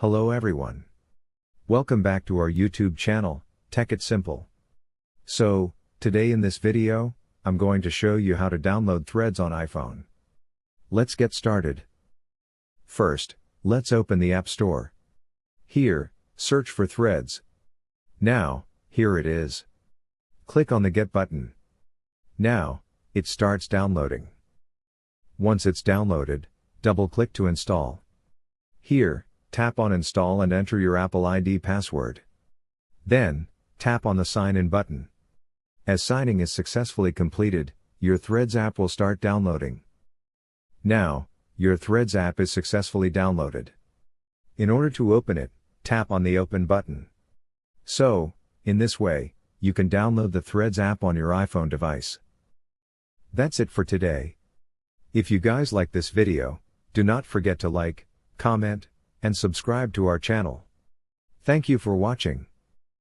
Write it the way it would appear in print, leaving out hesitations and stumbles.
Hello everyone. Welcome back to our YouTube channel, Tech It Simple. So, today in this video, I'm going to show you how to download Threads on iPhone. Let's get started. First, let's open the App Store. Here, search for Threads. Now, here it is. Click on the Get button. Now, it starts downloading. Once it's downloaded, double-click to install. Here, tap on Install and enter your Apple ID password. Then, tap on the Sign In button. As signing is successfully completed, your Threads app will start downloading. Now, your Threads app is successfully downloaded. In order to open it, tap on the Open button. So, in this way, you can download the Threads app on your iPhone device. That's it for today. If you guys like this video, do not forget to like, comment, and subscribe to our channel. Thank you for watching.